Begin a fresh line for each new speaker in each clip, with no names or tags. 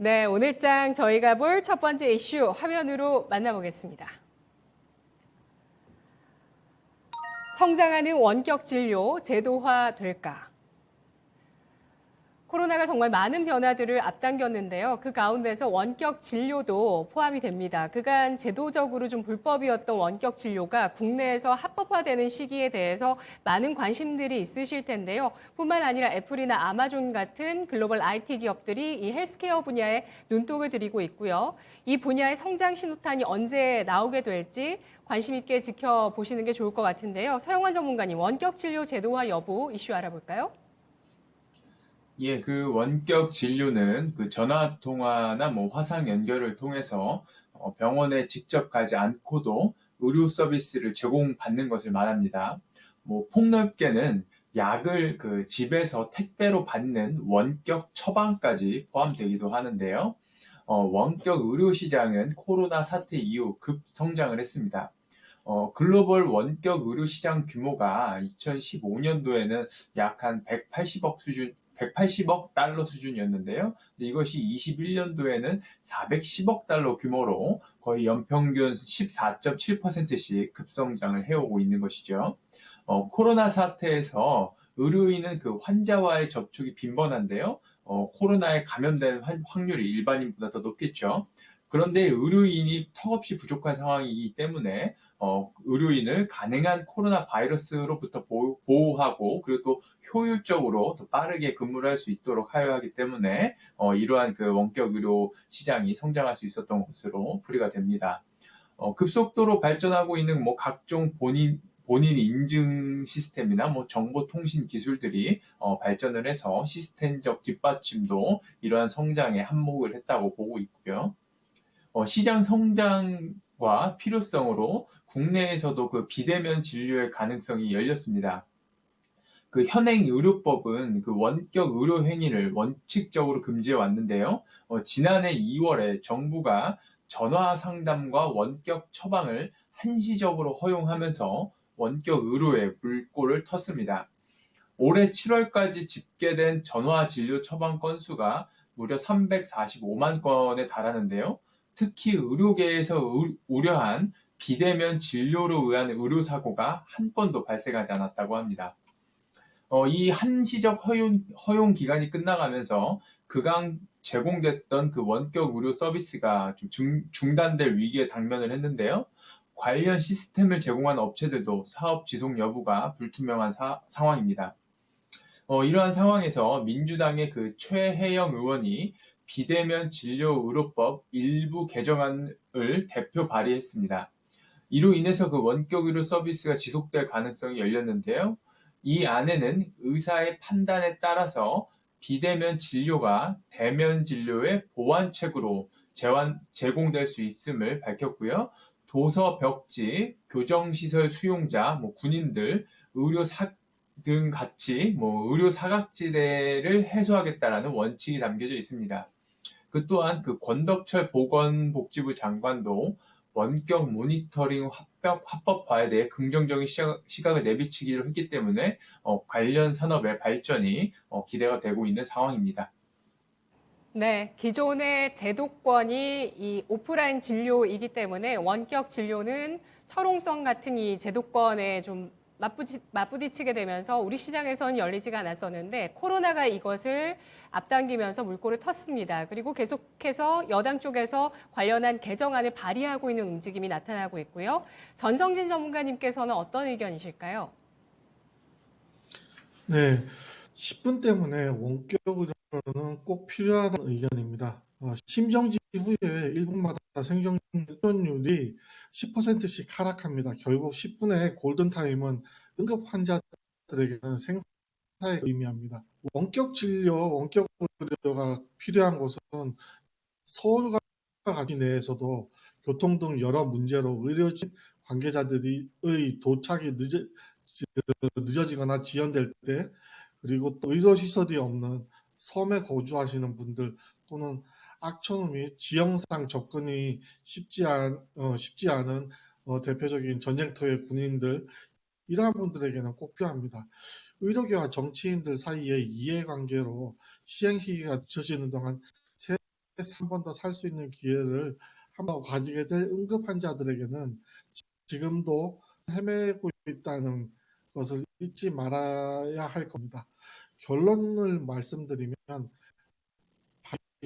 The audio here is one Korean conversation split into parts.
네, 오늘장 저희가 볼 첫 번째 이슈 화면으로 만나보겠습니다. 성장하는 원격 진료 제도화 될까? 코로나가 정말 많은 변화들을 앞당겼는데요. 그 가운데서 원격 진료도 포함이 됩니다. 그간 제도적으로 좀 불법이었던 원격 진료가 국내에서 합법화되는 시기에 대해서 많은 관심들이 있으실 텐데요. 뿐만 아니라 애플이나 아마존 같은 글로벌 IT 기업들이 이 헬스케어 분야에 눈독을 들이고 있고요. 이 분야의 성장 신호탄이 언제 나오게 될지 관심 있게 지켜보시는 게 좋을 것 같은데요. 서영환 전문가님, 원격 진료 제도화 여부 이슈 알아볼까요?
예, 그 원격 진료는 그 전화 통화나 뭐 화상 연결을 통해서 병원에 직접 가지 않고도 의료 서비스를 제공받는 것을 말합니다. 뭐 폭넓게는 약을 그 집에서 택배로 받는 원격 처방까지 포함되기도 하는데요. 원격 의료 시장은 코로나 사태 이후 급성장을 했습니다. 글로벌 원격 의료 시장 규모가 2015년도에는 약 한 180억 달러 수준이었는데요. 이것이 21년도에는 410억 달러 규모로 거의 연평균 14.7%씩 급성장을 해오고 있는 것이죠. 코로나 사태에서 의료인은 그 환자와의 접촉이 빈번한데요. 코로나에 감염된 확률이 일반인보다 더 높겠죠. 그런데 의료인이 턱없이 부족한 상황이기 때문에 의료인을 가능한 코로나 바이러스로부터 보호하고 그리고 또 효율적으로 더 빠르게 근무를 할 수 있도록 하여야 하기 때문에 이러한 그 원격 의료 시장이 성장할 수 있었던 것으로 풀이가 됩니다. 급속도로 발전하고 있는 뭐 각종 본인 인증 시스템이나 뭐 정보통신 기술들이 발전을 해서 시스템적 뒷받침도 이러한 성장에 한몫을 했다고 보고 있고요. 시장 성장과 필요성으로 국내에서도 그 비대면 진료의 가능성이 열렸습니다. 그 현행 의료법은 그 원격 의료 행위를 원칙적으로 금지해 왔는데요. 지난해 2월에 정부가 전화 상담과 원격 처방을 한시적으로 허용하면서 원격 의료에 물꼬를 텄습니다. 올해 7월까지 집계된 전화 진료 처방 건수가 무려 345만 건에 달하는데요. 특히 의료계에서 우려한 비대면 진료로 의한 의료사고가 한 건도 발생하지 않았다고 합니다. 이 한시적 허용 기간이 끝나가면서 그간 제공됐던 그 원격 의료 서비스가 좀 중단될 위기에 당면을 했는데요. 관련 시스템을 제공한 업체들도 사업 지속 여부가 불투명한 상황입니다. 이러한 상황에서 민주당의 그 최혜영 의원이 비대면 진료 의료법 일부 개정안을 대표 발의했습니다. 이로 인해서 그 원격 의료 서비스가 지속될 가능성이 열렸는데요. 이 안에는 의사의 판단에 따라서 비대면 진료가 대면 진료의 보완책으로 제공될 수 있음을 밝혔고요. 도서 벽지, 교정시설 수용자, 뭐 군인들, 의료사 등 같이 뭐 의료 사각지대를 해소하겠다라는 원칙이 담겨져 있습니다. 그 또한 그 권덕철 보건복지부 장관도 원격 모니터링 합법화에 대해 긍정적인 시각을 내비치기로 했기 때문에 관련 산업의 발전이 기대가 되고 있는 상황입니다.
네, 기존의 제도권이 이 오프라인 진료이기 때문에 원격 진료는 철옹성 같은 이 제도권에 좀 맞부딪히게 되면서 우리 시장에서는 열리지가 않았었는데 코로나가 이것을 앞당기면서 물꼬를 텄습니다. 그리고 계속해서 여당 쪽에서 관련한 개정안을 발의하고 있는 움직임이 나타나고 있고요. 전성진 전문가님께서는 어떤 의견이실까요?
네, 10분 때문에 원격으로는 꼭 필요하다는 의견입니다. 심정지 후에 1분마다 생존율이 10%씩 하락합니다. 결국 10분의 골든타임은 응급 환자들에게는 생사의 의미합니다. 원격 의료가 필요한 곳은 서울과 같이 내에서도 교통 등 여러 문제로 의료진 관계자들의 도착이 늦어지거나 지연될 때, 그리고 또 의료시설이 없는 섬에 거주하시는 분들 또는 악천 및 지형상 접근이 쉽지 않은 대표적인 전쟁터의 군인들, 이러한 분들에게는 꼭 필요합니다. 의료계와 정치인들 사이의 이해관계로 시행 시기가 늦춰지는 동안 한 번 더 살 수 있는 기회를 한 번 가지게 될 응급 환자들에게는 지금도 헤매고 있다는 것을 잊지 말아야 할 겁니다. 결론을 말씀드리면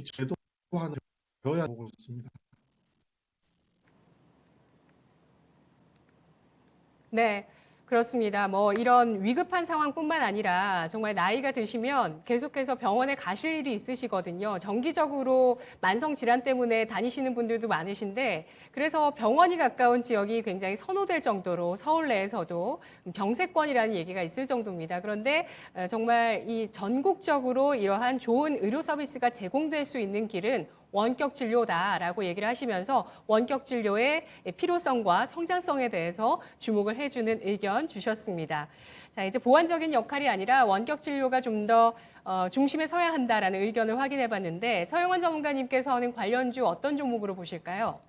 제도화는 되어야 보고 있습니다.
네, 그렇습니다. 뭐 이런 위급한 상황뿐만 아니라 정말 나이가 드시면 계속해서 병원에 가실 일이 있으시거든요. 정기적으로 만성 질환 때문에 다니시는 분들도 많으신데 그래서 병원이 가까운 지역이 굉장히 선호될 정도로 서울 내에서도 병세권이라는 얘기가 있을 정도입니다. 그런데 정말 이 전국적으로 이러한 좋은 의료 서비스가 제공될 수 있는 길은 원격 진료다라고 얘기를 하시면서 원격 진료의 필요성과 성장성에 대해서 주목을 해주는 의견 주셨습니다. 자, 이제 보완적인 역할이 아니라 원격 진료가 좀 더 중심에 서야 한다라는 의견을 확인해 봤는데 서영원 전문가님께서는 관련주 어떤 종목으로 보실까요?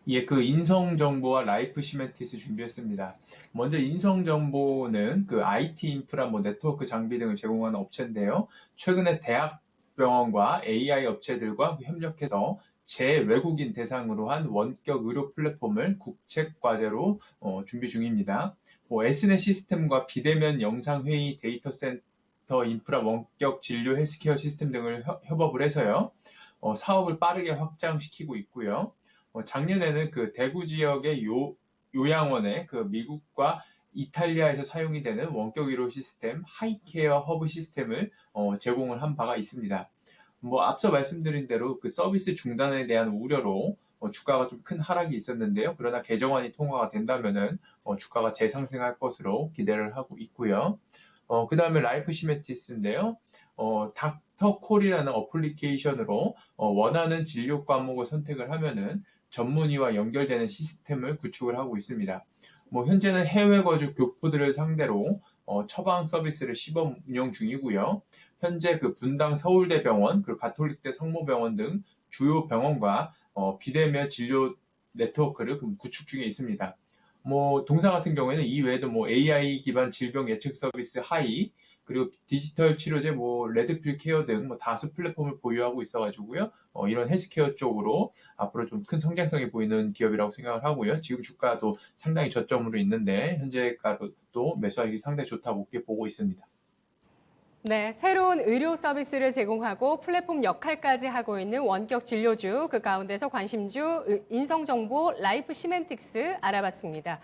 예, 그 인성정보와 라이프 시멘티스 준비했습니다. 먼저 인성정보는 그 IT 인프라, 네트워크 장비 등을 제공하는 업체인데요. 최근에 대학병원과 AI 업체들과 협력해서 재외국인 대상으로 한 원격 의료 플랫폼을 국책과제로 준비 중입니다. S넷 시스템과 비대면 영상회의 데이터 센터 인프라 원격 진료 헬스케어 시스템 등을 협업을 해서요. 사업을 빠르게 확장시키고 있고요. 작년에는 그 대구 지역의 요양원에 그 미국과 이탈리아에서 사용이 되는 원격 의료 시스템 하이케어 허브 시스템을 제공을 한 바가 있습니다. 앞서 말씀드린 대로 그 서비스 중단에 대한 우려로 주가가 좀 큰 하락이 있었는데요. 그러나 개정안이 통과가 된다면은 주가가 재상승할 것으로 기대를 하고 있고요. 그 다음에 라이프 시메티스인데요. 닥터콜이라는 어플리케이션으로 원하는 진료 과목을 선택을 하면은 전문의와 연결되는 시스템을 구축을 하고 있습니다. 현재는 해외 거주 교포들을 상대로 처방 서비스를 시범 운영 중이고요. 현재 그 분당 서울대병원, 그리고 가톨릭대 성모병원 등 주요 병원과 비대면 진료 네트워크를 구축 중에 있습니다. 동사 같은 경우에는 이 외에도 AI 기반 질병 예측 서비스 하이, 그리고 디지털 치료제 레드필 케어 등 다수 플랫폼을 보유하고 있어가지고요. 이런 헬스케어 쪽으로 앞으로 좀 큰 성장성이 보이는 기업이라고 생각을 하고요. 지금 주가도 상당히 저점으로 있는데 현재가도 매수하기 상당히 좋다고 보고 있습니다.
네, 새로운 의료 서비스를 제공하고 플랫폼 역할까지 하고 있는 원격 진료주, 그 가운데서 관심주 인성정보 라이프 시멘틱스 알아봤습니다.